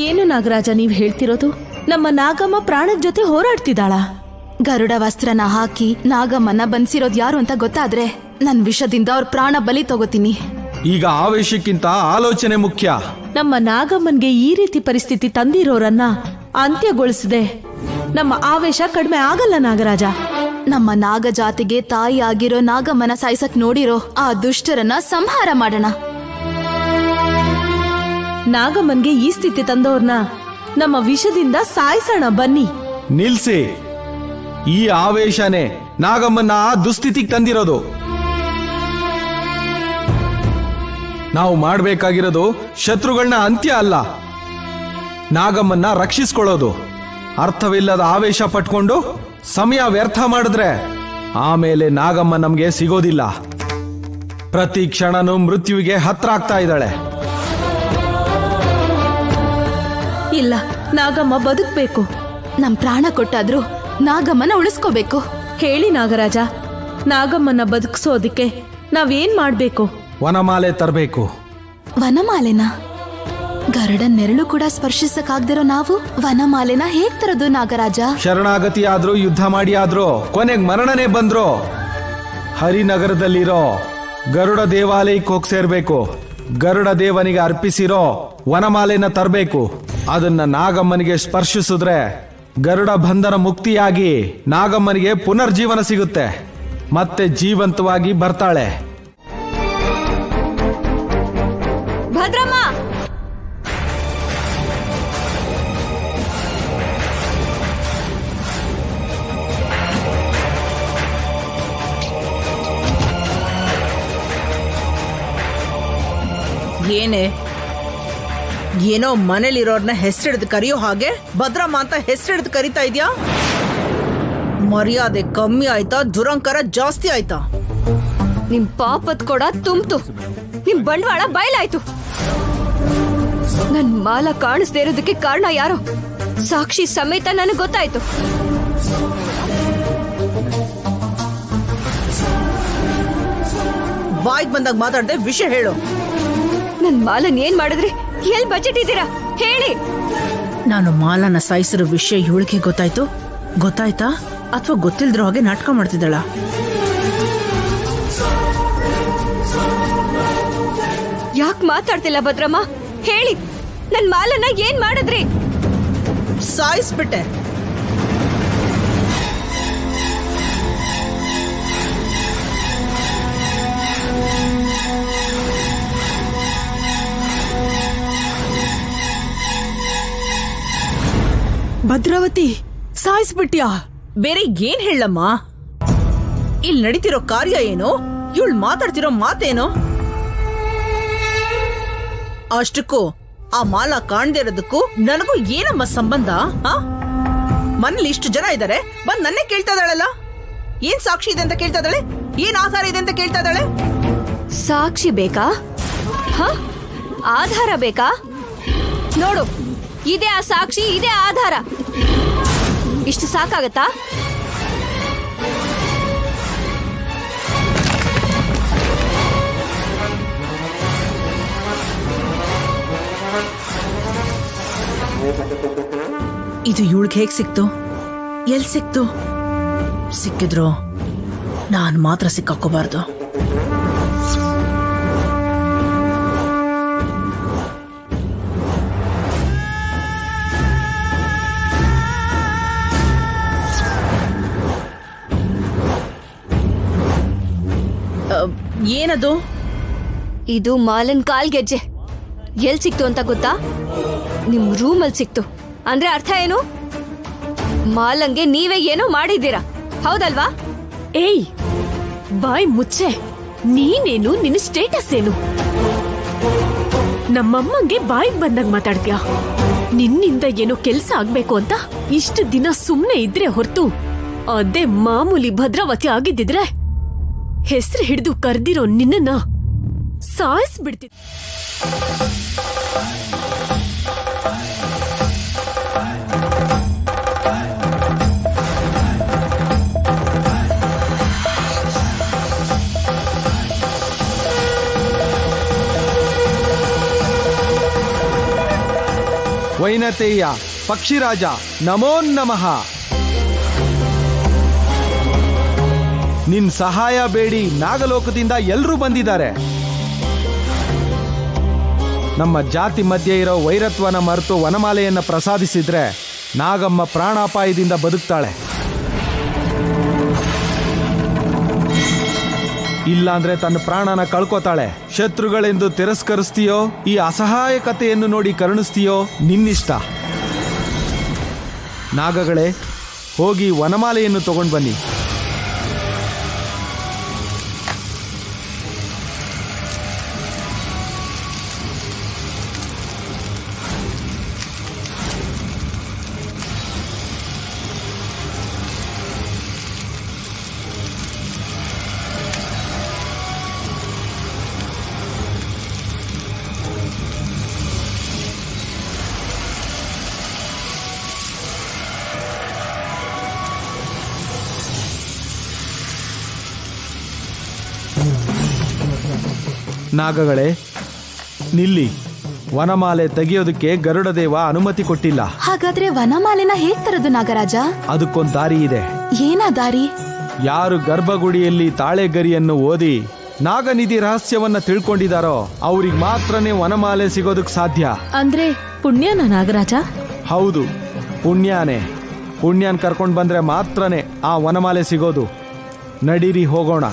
ಏನು ನಾಗರಾಜ ನೀವ್ ಹೇಳ್ತಿರೋದು? ನಮ್ಮ ನಾಗಮ್ಮ ಪ್ರಾಣದ ಜೊತೆ ಹೋರಾಡ್ತಿದ್ದಾಳ. ಗರುಡ ವಸ್ತ್ರನ ಹಾಕಿ ನಾಗಮ್ಮನ ಬಂಧಿಸಿರೋದು ಯಾರು ಅಂತ ಗೊತ್ತಾದ್ರೆ ನನ್ ವಿಷದಿಂದ ಅವ್ರ ಪ್ರಾಣ ಬಲಿ ತಗೋತೀನಿ. ಈಗ ಆವೇಶಕ್ಕಿಂತ ಆಲೋಚನೆ ಮುಖ್ಯ. ನಮ್ಮ ನಾಗಮ್ಮನ್ಗೆ ಈ ರೀತಿ ಪರಿಸ್ಥಿತಿ ತಂದಿರೋರನ್ನ ಅಂತ್ಯಗೊಳಿಸದೆ ನಮ್ಮ ಆವೇಶ ಕಡಿಮೆ ಆಗಲ್ಲ ನಾಗರಾಜ. ನಮ್ಮ ನಾಗ ಜಾತಿಗೆ ತಾಯಿ ಆಗಿರೋ ನಾಗಮ್ಮನ ಸಾಯಿಸಕ್ ನೋಡಿರೋ ಆ ದುಷ್ಟರನ್ನ ಸಂಹಾರ ಮಾಡೋಣ. ನಾಗಮ್ಮನ್ಗೆ ಈ ಸ್ಥಿತಿ ತಂದವ್ರನ್ನ ನಮ್ಮ ವಿಷದಿಂದ ಸಾಯಿಸೋಣ ಬನ್ನಿ. ನಿಲ್ಸಿ. ಈ ಆವೇಶನೇ ನಾಗಮ್ಮನ್ನ ಆ ದುಸ್ಥಿತಿಗೆ ತಂದಿರೋದು. ನಾವು ಮಾಡಬೇಕಾಗಿರೋದು ಶತ್ರುಗಳನ್ನ ಅಂತ್ಯ ಅಲ್ಲ, ನಾಗಮ್ಮನ್ನ ರಕ್ಷಿಸ್ಕೊಳ್ಳೋದು. ಅರ್ಥವಿಲ್ಲದ ಆವೇಶ ಪಟ್ಕೊಂಡು ಸಮಯ ವ್ಯರ್ಥ ಮಾಡಿದ್ರೆ ಆಮೇಲೆ ನಾಗಮ್ಮ ನಮ್ಗೆ ಸಿಗೋದಿಲ್ಲ. ಪ್ರತಿ ಕ್ಷಣನೂ ಮೃತ್ಯುವಿಗೆ ಹತ್ರ ಆಗ್ತಾ ಇದ್ದಾಳೆ. ಇಲ್ಲ, ನಾಗಮ್ಮ ಬದುಕ್ಬೇಕು. ನಮ್ ಪ್ರಾಣ ಕೊಟ್ಟಾದ್ರೂ ನಾಗಮ್ಮನ ಉಳಿಸ್ಕೋಬೇಕು. ಹೇಳಿ ನಾಗರಾಜ, ನಾಗಮ್ಮನ ಬದುಕಿಸೋದಿಕ್ಕೆ ನಾವೇನ್ ಮಾಡ್ಬೇಕು? ವನಮಾಲೆ ತರಬೇಕು. ವನಮಾಲೆನ? ಗರುಡನ್ ನೆರಳು ಕೂಡ ಸ್ಪರ್ಶಿಸಕ್ಕಾಗ್ದಿರೋ ನಾವು ವನಮಾಲೆನ ಹೇಗ್ ತರೋದು ನಾಗರಾಜ? ಶರಣಾಗತಿ ಆದ್ರೂ ಯುದ್ಧ ಮಾಡಿ ಆದ್ರೂ ಕೊನೆಗ್ ಮರಣನೇ ಬಂದ್ರು ಹರಿನಗರದಲ್ಲಿರೋ ಗರುಡ ದೇವಾಲಯಕ್ಕೆ ಹೋಗಿ ಸೇರ್ಬೇಕು. ಗರುಡ ದೇವನಿಗೆ ಅರ್ಪಿಸಿರೋ ವನಮಾಲೆನ ತರಬೇಕು. ಅದನ್ನ ನಾಗಮ್ಮನಿಗೆ ಸ್ಪರ್ಶಿಸಿದ್ರೆ ಗರುಡ ಬಂಧನ ಮುಕ್ತಿಯಾಗಿ ನಾಗಮ್ಮನಿಗೆ ಪುನರ್ಜೀವನ ಸಿಗುತ್ತೆ. ಮತ್ತೆ ಜೀವಂತವಾಗಿ ಬರ್ತಾಳೆ. ಭದ್ರಮ್ಮ, ಏನೇ ಏನೋ ಮನೇಲಿರೋರ್ನ ಹೆಸರಿಡ್ದು ಕರೆಯೋ ಹಾಗೆ ಭದ್ರಮ್ಮ ಅಂತ ಹೆಸರಿಡ್ದು ಕರಿತಾ ಇದ್ಯಾ? ಮರ್ಯಾದೆ ಕಮ್ಮಿ ಆಯ್ತಾ ದುರಂಕಾರ ಜಾಸ್ತಿ ಆಯ್ತಾ? ನಿಮ್ ಪಾಪದ್ ಕೊಡ ತುಂಬ್ತು, ನಿಮ್ ಬಂಡವಾಳ ಬಯಲಾಯ್ತು. ನನ್ ಮಾಲ ಕಾಣಿಸ್ದೇ ಇರೋದಕ್ಕೆ ಕಾರಣ ಯಾರು? ಸಾಕ್ಷಿ ಸಮೇತ ನನಗೆ ಗೊತ್ತಾಯ್ತು. ಬಾಯ್ಗ್ ಬಂದಾಗ ಮಾತಾಡ್ದೆ ವಿಷಯ ಹೇಳು. ನನ್ ಮಾಲನ್ ಏನ್ ಮಾಡಿದ್ರಿ? ಎಲ್ ಬಜೆಟ್ ಇದ್ದೀರಾ ಹೇಳಿ. ನಾನು ಮಾಲನ ಸಾಯಿಸಿರೋ ವಿಷಯ ಇವಳಿಗೆ ಗೊತ್ತಾಯ್ತಾ ಅಥವಾ ಗೊತ್ತಿಲ್ದಿರೋ ಹಾಗೆ ನಾಟಕ ಮಾಡ್ತಿದ್ದಾಳ? ಯಾಕೆ ಮಾತಾಡ್ತಿಲ್ಲ ಭದ್ರಮ್ಮ? ಹೇಳಿ, ನನ್ ಮಾಲನ್ನ ಏನ್ ಮಾಡಿದ್ರಿ? ಸಾಯಿಸ್ಬಿಟ್ಟೆ. ಭದ್ರಾವತಿ, ಸಾಯಿಸ್ಬಿಟ್ಯಾ? ಬೇರೆ ಏನ್ ಹೇಳಮ್ಮ? ಇಲ್ಲಿ ನಡೀತಿರೋ ಕಾರ್ಯ ಏನು? ಇವಳು ಮಾತಾಡ್ತಿರೋ ಮಾತೇನು? ಅಷ್ಟಕ್ಕೂ ಆ ಮಾಲ ಕಾಣ್ದೇ ಇರೋದಕ್ಕೂ ನನಗೂ ಏನಮ್ಮ ಸಂಬಂಧ? ಮನೇಲಿ ಇಷ್ಟು ಜನ ಇದ್ದಾರೆ, ಬಂದ್ ನನ್ನೇ ಕೇಳ್ತಾ ಇದ್ದಾಳಲ್ಲ. ಏನ್ ಸಾಕ್ಷಿ ಇದೆ ಅಂತ ಕೇಳ್ತಾ ಇದ್ದಾಳೆ, ಏನ್ ಆಧಾರ ಇದೆ ಅಂತ ಕೇಳ್ತಾ ಇದ್ದಾಳೆ. ಸಾಕ್ಷಿ ಬೇಕಾ? ಆಧಾರ ಬೇಕಾ? ನೋಡು, ಇದೇ ಆ ಸಾಕ್ಷಿ, ಇದೇ ಆಧಾರ. ಇಷ್ಟು ಸಾಕಾಗತ್ತಾ? ಇದು ಇವಳಿಗೆ ಹೇಗ್ ಸಿಕ್ತು? ಎಲ್ ಸಿಕ್ತು? ಸಿಕ್ಕಿದ್ರು ನಾನು ಮಾತ್ರ ಸಿಕ್ಕಾಕೋಬಾರ್ದು. ಏನದು? ಇದು ಮಾಲನ್ ಕಾಲ್ಗೆಜ್ಜೆ. ಎಲ್ ಸಿಕ್ತು ಅಂತ ಗೊತ್ತಾ? ನಿಮ್ ರೂಮಲ್ಲಿ ಸಿಕ್ತು. ಅಂದ್ರೆ ಅರ್ಥ ಏನು? ಮಾಲಂಗೆ ನೀವೇ ಏನೋ ಮಾಡಿದ್ದೀರಾ, ಹೌದಲ್ವಾ? ಏಯ್, ಬಾಯ್ ಮುಚ್ಚೆ. ನೀನೇನು, ನಿನ್ನ ಸ್ಟೇಟಸ್ ಏನು? ನಮ್ಮಮ್ಮಂಗೆ ಬಾಯಿಗೆ ಬಂದಾಗ ಮಾತಾಡ್ತೀಯಾ? ನಿನ್ನಿಂದ ಏನೋ ಕೆಲ್ಸ ಆಗ್ಬೇಕು ಅಂತ ಇಷ್ಟು ದಿನ ಸುಮ್ನೆ ಇದ್ರೆ ಹೊರತು ಅದೇ ಮಾಮೂಲಿ ಭದ್ರಾವತಿ ಆಗಿದ್ದಿದ್ರೆ ಹೆಸರು ಹಿಡಿದು ಕರ್ದಿರೋ ನಿನ್ನನ್ನ ಸಾಯಿಸ್ಬಿಡ್ತಿದ್ದೆ. ವೈನತೇಯ ಪಕ್ಷಿರಾಜ ನಮೋ ನಮಃ. ನಿನ್ ಸಹಾಯ ಬೇಡಿ ನಾಗಲೋಕದಿಂದ ಎಲ್ರೂ ಬಂದಿದ್ದಾರೆ. ನಮ್ಮ ಜಾತಿ ಮಧ್ಯೆ ಇರೋ ವೈರತ್ವನ ಮರೆತು ವನಮಾಲೆಯನ್ನ ಪ್ರಸಾದಿಸಿದ್ರೆ ನಾಗಮ್ಮ ಪ್ರಾಣಾಪಾಯದಿಂದ ಬದುಕ್ತಾಳೆ. ಇಲ್ಲಾಂದ್ರೆ ತನ್ನ ಪ್ರಾಣನ ಕಳ್ಕೋತಾಳೆ. ಶತ್ರುಗಳೆಂದು ತಿರಸ್ಕರಿಸ್ತೀಯೋ ಈ ಅಸಹಾಯಕತೆಯನ್ನು ನೋಡಿ ಕರುಣಿಸ್ತೀಯೋ ನಿನ್ನಿಷ್ಟ. ನಾಗಗಳೇ, ಹೋಗಿ ವನಮಾಲೆಯನ್ನು ತಗೊಂಡು ಬನ್ನಿ. ನಾಗಗಳೇ, ನಿಲ್ಲಿ. ವನಮಾಲೆ ತೆಗೆಯೋದಕ್ಕೆ ಗರುಡದೇವ ಅನುಮತಿ ಕೊಟ್ಟಿಲ್ಲ. ಹಾಗಾದ್ರೆ ವನಮಾಲೆನ ಹೇಗ್ ತರದು ನಾಗರಾಜ? ಅದಕ್ಕೊಂದು ದಾರಿ ಇದೆ. ಏನಾ ದಾರಿ? ಯಾರು ಗರ್ಭಗುಡಿಯಲ್ಲಿ ತಾಳೆಗರಿಯನ್ನು ಓದಿ ನಾಗನಿಧಿ ರಹಸ್ಯವನ್ನ ತಿಳ್ಕೊಂಡಿದಾರೋ ಅವ್ರಿಗೆ ಮಾತ್ರನೇ ವನಮಾಲೆ ಸಿಗೋದಕ್ ಸಾಧ್ಯ. ಅಂದ್ರೆ ಪುಣ್ಯನ ನಾಗರಾಜ? ಹೌದು, ಪುಣ್ಯನೇ. ಪುಣ್ಯನ್ ಕರ್ಕೊಂಡ್ ಬಂದ್ರೆ ಮಾತ್ರನೇ ಆ ವನಮಾಲೆ ಸಿಗೋದು. ನಡೀರಿ ಹೋಗೋಣ.